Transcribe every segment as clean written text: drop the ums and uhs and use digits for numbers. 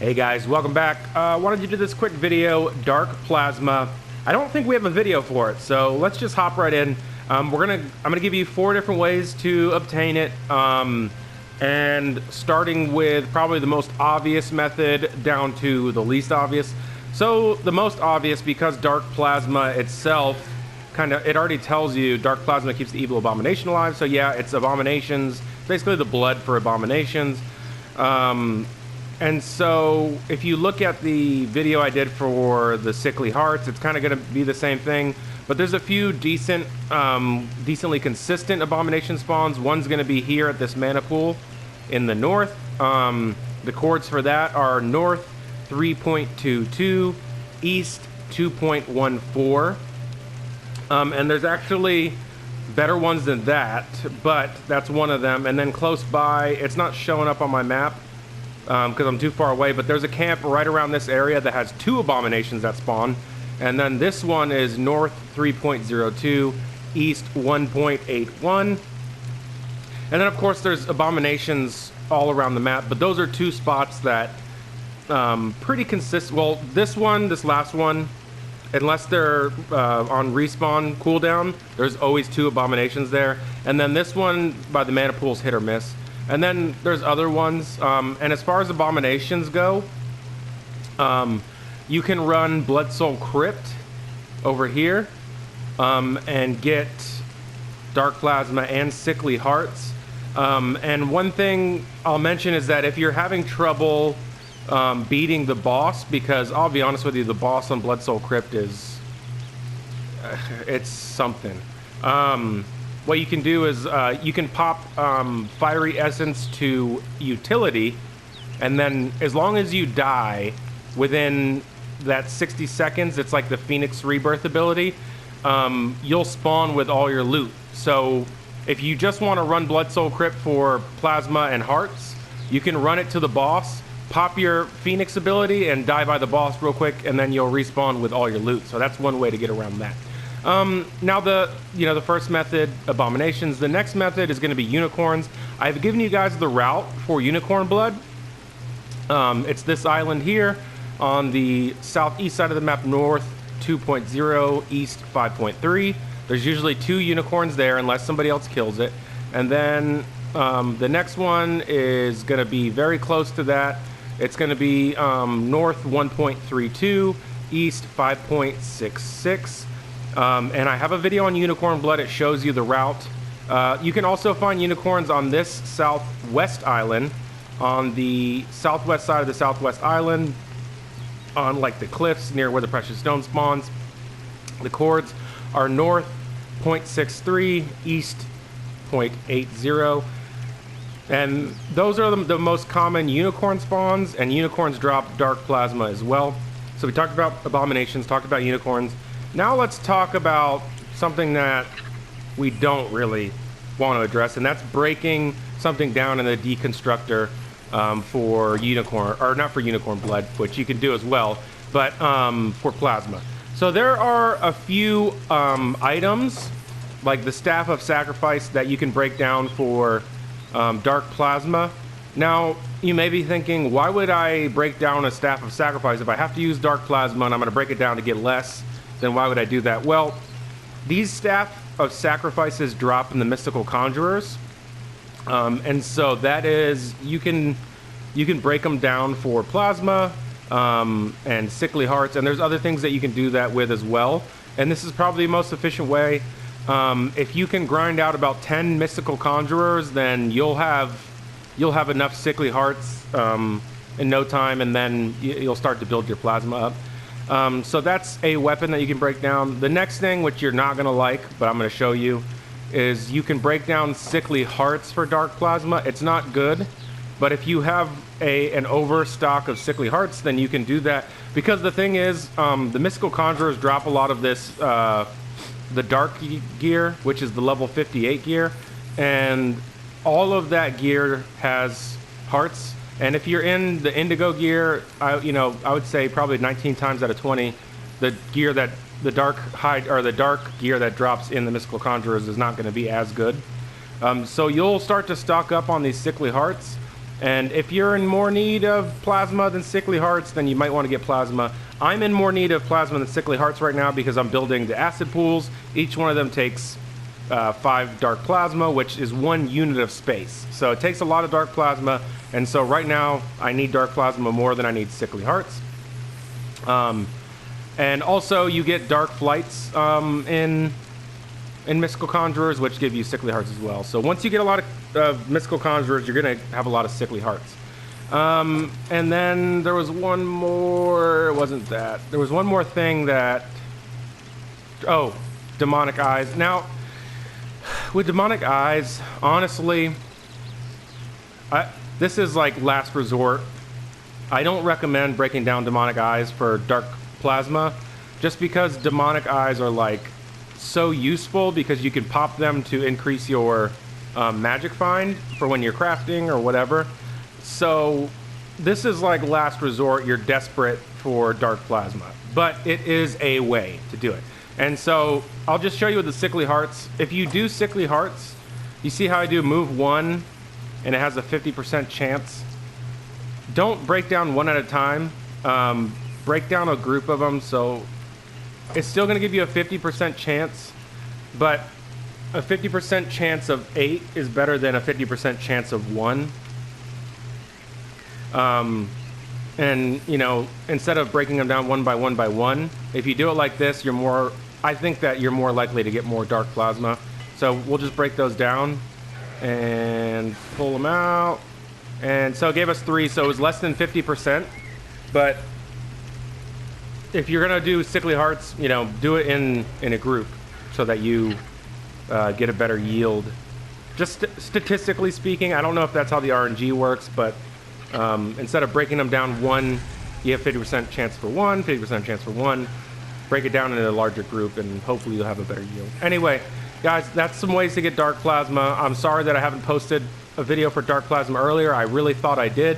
Hey guys, welcome back. Wanted to do this quick video, Dark Plasma. I don't think we have a video for it, so let's just hop right in. I'm gonna give you 4 different ways to obtain it, and starting with probably the most obvious method down to the least obvious. So the most obvious, because Dark Plasma itself it already tells you Dark Plasma keeps the evil abomination alive. So yeah, it's abominations, basically the blood for abominations. And so if you look at the video I did for the sickly hearts, it's kind of going to be the same thing, but there's a few decently consistent abomination spawns. One's going to be here at this mana pool in the north. The chords for that are north 3.22, east 2.14. And there's actually better ones than that, but that's one of them. And then close by, it's not showing up on my map because I'm too far away, but there's a camp right around this area that has 2 abominations that spawn. And then this one is north 3.02, east 1.81. And then of course there's abominations all around the map, but those are 2 spots that pretty consistent. Well, this last one, unless they're on respawn cooldown, there's always 2 abominations there. And then this one by the mana pool's hit or miss. And then there's other ones. And as far as abominations go, you can run Blood Soul Crypt over here and get Dark Plasma and Sickly Hearts. And one thing I'll mention is that if you're having trouble beating the boss, because I'll be honest with you, the boss on Blood Soul Crypt is it's something. What you can do is you can pop Fiery Essence to utility, and then as long as you die within that 60 seconds, it's like the Phoenix Rebirth ability, you'll spawn with all your loot. So if you just want to run Blood Soul Crypt for Plasma and Hearts, you can run it to the boss, pop your Phoenix ability, and die by the boss real quick, and then you'll respawn with all your loot. So that's one way to get around that. Now the first method, abominations. The next method is going to be unicorns. I've given you guys the route for unicorn blood. It's this island here on the southeast side of the map, north 2.0, east 5.3. There's usually 2 unicorns there unless somebody else kills it. And then the next one is going to be very close to that. It's going to be north 1.32, east 5.66. And I have a video on unicorn blood. It shows you the route. You can also find unicorns on this southwest island, on the southwest side of the southwest island, on like the cliffs near where the precious stone spawns. The chords are north 0.63, east 0.80. And those are the most common unicorn spawns, and unicorns drop Dark Plasma as well. So we talked about abominations, talked about unicorns. Now let's talk about something that we don't really want to address, and that's breaking something down in the deconstructor for unicorn, or not for unicorn blood, which you can do as well, but for plasma. So there are a few items, like the Staff of Sacrifice, that you can break down for Dark Plasma. Now, you may be thinking, why would I break down a Staff of Sacrifice if I have to use Dark Plasma and I'm going to break it down to get less? Then why would I do that? Well, these Staff of Sacrifices drop in the Mystical Conjurers, and so that is, you can break them down for Plasma and Sickly Hearts, and there's other things that you can do that with as well. And this is probably the most efficient way. If you can grind out about 10 Mystical Conjurers, then you'll have enough Sickly Hearts in no time, and then you'll start to build your Plasma up. So that's a weapon that you can break down. The next thing, which you're not going to like, but I'm going to show you, is you can break down Sickly Hearts for Dark Plasma. It's not good, but if you have an overstock of Sickly Hearts, then you can do that. Because the thing is, the Mystical Conjurers drop a lot of this, the Dark gear, which is the level 58 gear, and all of that gear has hearts. And if you're in the Indigo gear, I would say probably 19 times out of 20, the gear that the dark gear that drops in the Mystical Conjurers is not going to be as good. So you'll start to stock up on these Sickly Hearts, And if you're in more need of plasma than sickly hearts, then you might want to get plasma. I'm in more need of plasma than sickly hearts right now because I'm building the acid pools. Each one of them takes 5 dark plasma, which is 1 unit of space. So it takes a lot of dark plasma, and so right now I need dark plasma more than I need sickly hearts. And also you get dark flights in mystical conjurers, which give you sickly hearts as well. So once you get a lot of mystical conjurers, you're gonna have a lot of sickly hearts. And then there was one more, it wasn't that. There was one more thing that, oh, demonic eyes. Now, with demonic eyes, honestly, this is like last resort. I don't recommend breaking down demonic eyes for dark plasma, just because demonic eyes are like so useful because you can pop them to increase your magic find for when you're crafting or whatever. So this is like last resort. You're desperate for dark plasma, but it is a way to do it. And so I'll just show you with the sickly hearts. If you do sickly hearts, you see how I do move 1 and it has a 50% chance. Don't break down 1 at a time. Break down a group of them, so it's still going to give you a 50% chance, but a 50% chance of 8 is better than a 50% chance of 1. And you know, instead of breaking them down 1 by 1 by 1, if you do it like this, you're more, I think that you're more likely to get more dark plasma. So we'll just break those down and pull them out. And so it gave us 3, so it was less than 50%. But if you're gonna do sickly hearts, you know, do it in a group so that you get a better yield. Just statistically speaking, I don't know if that's how the RNG works, but instead of breaking them down 1, you have 50% chance for 1, 50% chance for 1. Break it down in a larger group, and hopefully you'll have a better yield. Anyway, guys, that's some ways to get dark plasma. I'm sorry that I haven't posted a video for dark plasma earlier. I really thought I did,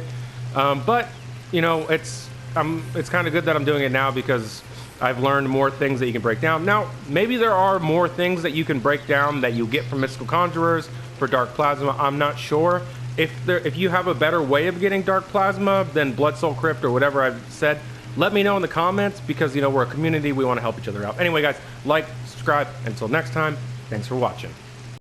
but you know, it's kind of good that I'm doing it now because I've learned more things that you can break down. Now, maybe there are more things that you can break down that you get from mystical conjurers for dark plasma. I'm not sure. If you have a better way of getting dark plasma than Blood Soul Crypt or whatever I've said, let me know in the comments because, you know, we're a community. We want to help each other out. Anyway, guys, like, subscribe. Until next time, thanks for watching.